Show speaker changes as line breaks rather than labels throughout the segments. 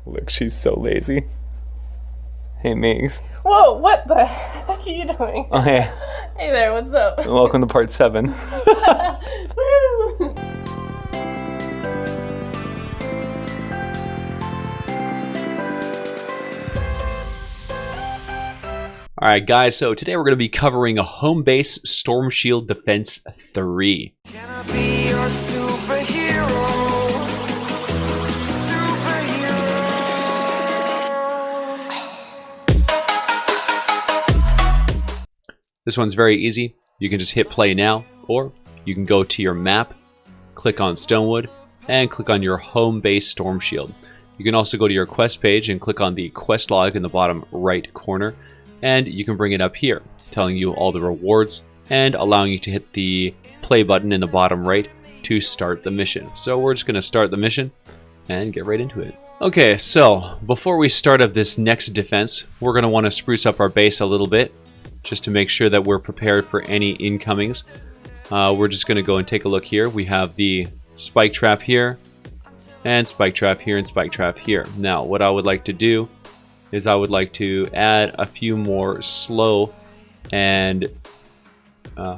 Look, she's so lazy. Hey, MEAGS.
Whoa, what the heck are you doing?
Oh, hey.
Hey there, what's up?
Welcome to part 7.
Woo!
Alright guys, so today we're going to be covering a home base Storm Shield Defense 3.
Can I be your superhero?
This one's very easy. You can just hit play now, or you can go to your map, click on Stonewood, and click on your home base Storm Shield. You can also go to your quest page and click on the quest log in the bottom right corner, and you can bring it up here, telling you all the rewards and allowing you to hit the play button in the bottom right to start the mission. So we're just going to start the mission and get right into it. Okay, so before we start up this next defense, we're going to want to spruce up our base a little bit just to make sure that we're prepared for any incomings. We're just going to go and take a look here. We have the spike trap here, and spike trap here, and spike trap here. Now, what I would like to do is I would like to add a few more slow and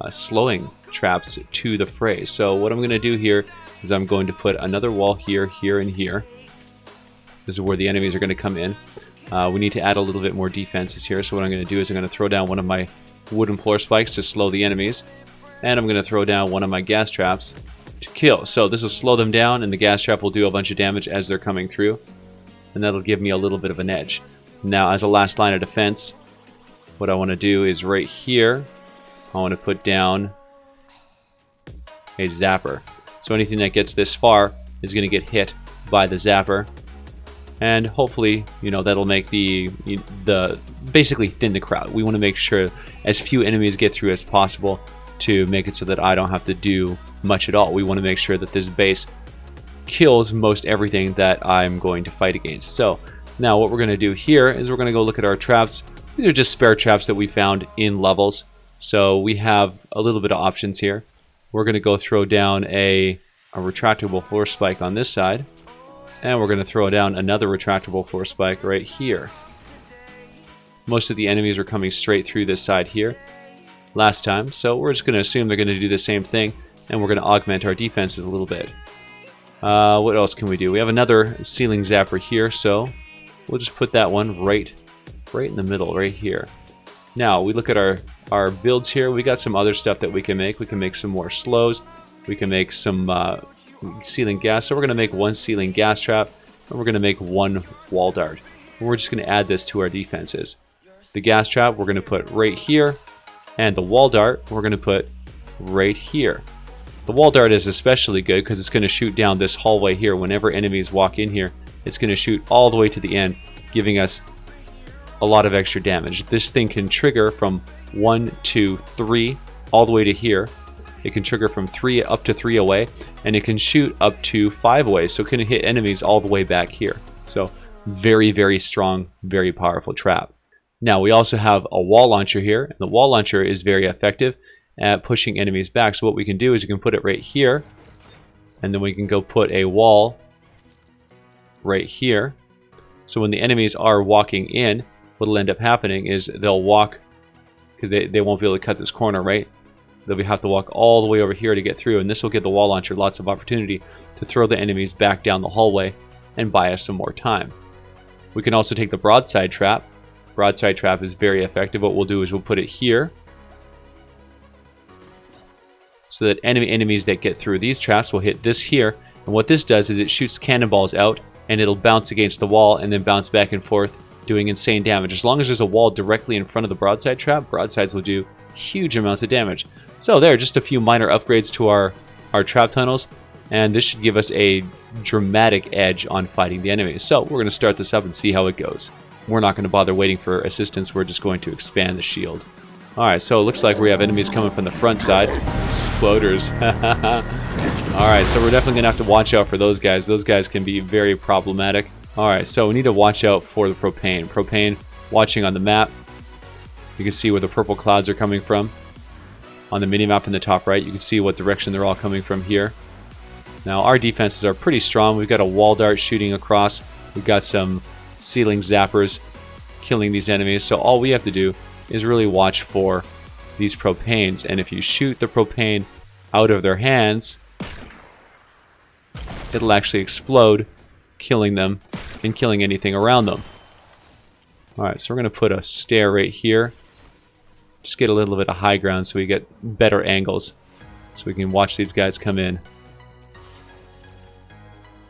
slowing traps to the fray. So what I'm going to do here is I'm going to put another wall here, here, and here. This is where the enemies are going to come in. We need to add a little bit more defenses here. So what I'm going to do is I'm going to throw down one of my wooden floor spikes to slow the enemies. And I'm going to throw down one of my gas traps to kill. So this will slow them down, and the gas trap will do a bunch of damage as they're coming through. And that'll give me a little bit of an edge. Now, as a last line of defense, what I want to do is right here, I want to put down a zapper. So anything that gets this far is going to get hit by the zapper. And hopefully, you know, that'll make the basically thin the crowd. We want to make sure as few enemies get through as possible to make it so that I don't have to do much at all. We want to make sure that this base kills most everything that I'm going to fight against. So now what we're going to do here is we're going to go look at our traps. These are just spare traps that we found in levels. So we have a little bit of options here. We're going to go throw down a retractable floor spike on this side. And we're going to throw down another retractable floor spike right here. Most of the enemies are coming straight through this side here last time. So we're just going to assume they're going to do the same thing. And we're going to augment our defenses a little bit. What else can we do? We have another ceiling zapper here. So we'll just put that one right in the middle, right here. Now, we look at our builds here. We got some other stuff that we can make. We can make some more slows. We can make some ceiling gas. So we're going to make one ceiling gas trap, and we're going to make one wall dart. And we're just going to add this to our defenses. The gas trap we're going to put right here, and the wall dart we're going to put right here. The wall dart is especially good because it's going to shoot down this hallway here. Whenever enemies walk in here, it's going to shoot all the way to the end, giving us a lot of extra damage. This thing can trigger from 1, 2, 3, all the way to here. It can trigger from 3 up to 3 away, and it can shoot up to 5 away, so it can hit enemies all the way back here. So very, very strong, very powerful trap. Now we also have a wall launcher here, and the wall launcher is very effective at pushing enemies back. So what we can do is you can put it right here, and then we can go put a wall right here. So when the enemies are walking in, what'll end up happening is they'll walk, because they won't be able to cut this corner, right? They'll have to walk all the way over here to get through, and this will give the wall launcher lots of opportunity to throw the enemies back down the hallway and buy us some more time. We can also take the broadside trap. Broadside trap is very effective. What we'll do is we'll put it here, so that enemies that get through these traps will hit this here. And what this does is it shoots cannonballs out, and it'll bounce against the wall and then bounce back and forth, doing insane damage. As long as there's a wall directly in front of the broadside trap, broadsides will do huge amounts of damage. So there are just a few minor upgrades to our trap tunnels, and this should give us a dramatic edge on fighting the enemies. So we're going to start this up and see how it goes. We're not going to bother waiting for assistance. We're just going to expand the shield. Alright, so it looks like we have enemies coming from the front side. Sploders. Alright, so we're definitely going to have to watch out for those guys. Those guys can be very problematic. Alright, so we need to watch out for the propane. Propane, watching on the map. You can see where the purple clouds are coming from. On the minimap in the top right, you can see what direction they're all coming from here. Now, our defenses are pretty strong. We've got a wall dart shooting across We've got some ceiling zappers killing these enemies. So all we have to do is really watch for these propanes. And if you shoot the propane out of their hands, it'll actually explode, killing them and killing anything around them. Alright, so we're going to put a stair right here. Just get a little bit of high ground so we get better angles. So we can watch these guys come in.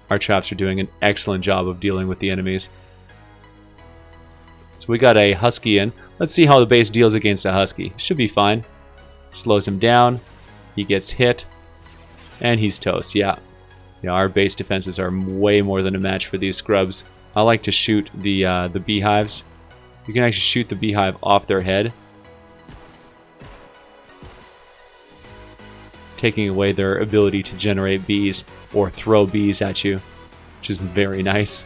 Our traps are doing an excellent job of dealing with the enemies. So we got a husky in. Let's see how the base deals against a husky. Should be fine. Slows him down. He gets hit. And he's toast, yeah. Yeah, our base defenses are way more than a match for these scrubs. I like to shoot the beehives. You can actually shoot the beehive off their head, taking away their ability to generate bees or throw bees at you, which is very nice.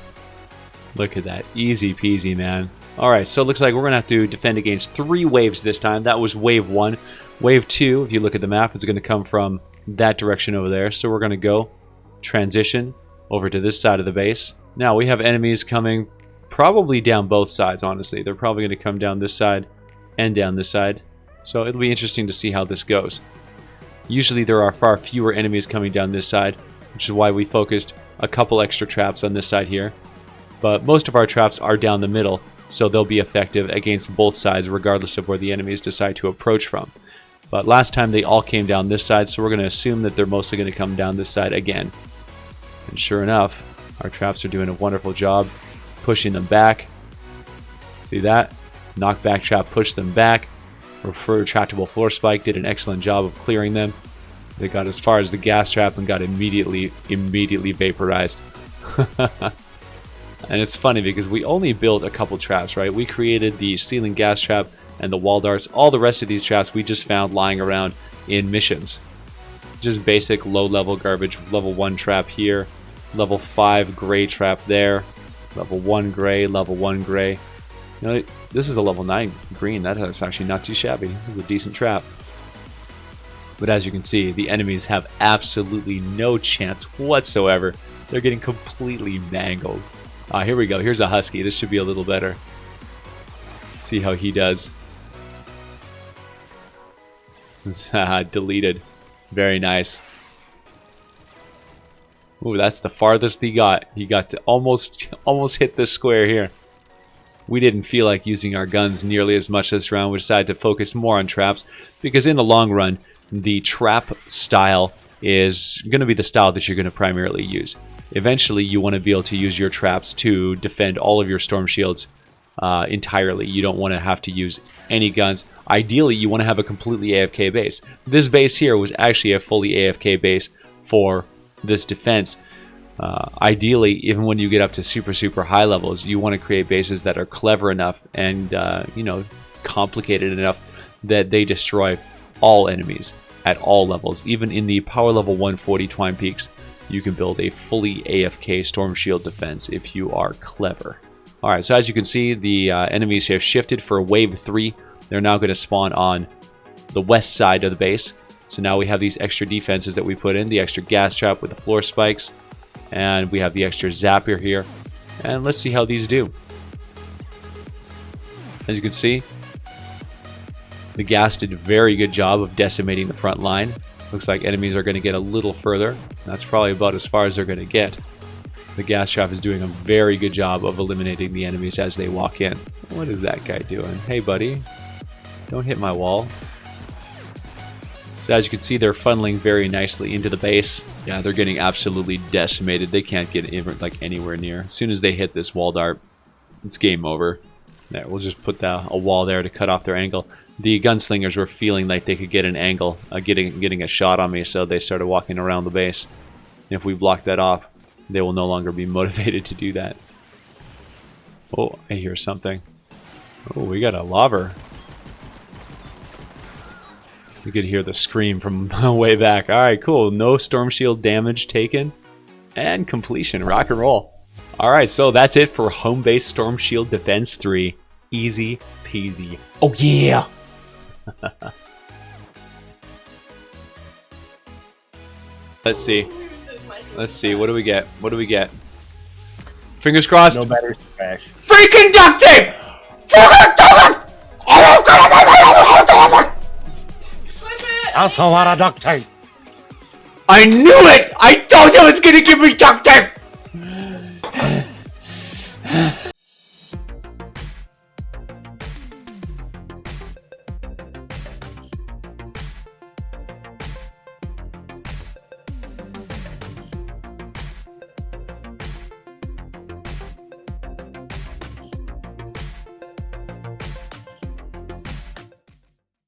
Look at that. Easy peasy, man. Alright, so it looks like we're going to have to defend against 3 waves this time. That was wave 1. Wave 2, if you look at the map, is going to come from that direction over there. So we're going to go transition over to this side of the base. Now we have enemies coming probably down both sides, honestly. They're probably going to come down this side and down this side. So it'll be interesting to see how this goes. Usually there are far fewer enemies coming down this side, which is why we focused a couple extra traps on this side here. But most of our traps are down the middle, so they'll be effective against both sides regardless of where the enemies decide to approach from. But last time they all came down this side, so we're going to assume that they're mostly going to come down this side again. And sure enough, our traps are doing a wonderful job pushing them back. See that? Knockback trap pushed them back. Retractable floor spike did an excellent job of clearing them. They got as far as the gas trap and got immediately vaporized. And it's funny because we only built a couple traps, right? We created the ceiling gas trap and the wall darts. All the rest of these traps we just found lying around in missions. Just basic low-level garbage. Level 1 trap here. Level 5 gray trap there. Level 1 gray, level 1 gray. You know, this is a level 9 green. That is actually not too shabby. This is a decent trap. But as you can see, the enemies have absolutely no chance whatsoever. They're getting completely mangled. Here we go. Here's a husky. This should be a little better. Let's see how he does. Deleted. Very nice. Ooh, that's the farthest he got. He got to almost hit this square here. We didn't feel like using our guns nearly as much this round. We decided to focus more on traps because in the long run, the trap style is going to be the style that you're going to primarily use. Eventually, you want to be able to use your traps to defend all of your storm shields entirely. You don't want to have to use any guns. Ideally, you want to have a completely AFK base. This base here was actually a fully AFK base for this defense. Ideally, even when you get up to super high levels, you want to create bases that are clever enough and you know, complicated enough that they destroy all enemies at all levels. Even in the power level 140 Twine Peaks, you can build a fully AFK Storm Shield defense if you are clever. Alright, so as you can see, the enemies have shifted for wave 3. They're now going to spawn on the west side of the base. So now we have these extra defenses that we put in, the extra gas trap with the floor spikes, and we have the extra zapper here. And let's see how these do. As you can see, the gas did a very good job of decimating the front line. Looks like enemies are going to get a little further. That's probably about as far as they're going to get. The gas trap is doing a very good job of eliminating the enemies as they walk in. What is that guy doing? Hey buddy, don't hit my wall. So as you can see, they're funneling very nicely into the base. Yeah, they're getting absolutely decimated. They can't get in, like, anywhere near. As soon as they hit this wall dart, it's game over. There, we'll just put a wall there to cut off their angle. The gunslingers were feeling like they could get an angle, getting a shot on me, so they started walking around the base. If we block that off, they will no longer be motivated to do that. Oh, I hear something. Oh, we got a lobber. You could hear the scream from way back. Alright, cool. No storm shield damage taken. And completion. Rock and roll. Alright, so that's it for Home Base Storm Shield Defense 3. Easy peasy. Oh yeah! Let's see. Let's see. What do we get? What do we get? Fingers crossed.
No better smash.
Freaking duct tape!
Flip it!
Also a lot of duct tape.
I knew it! I told you it was gonna give me duct tape!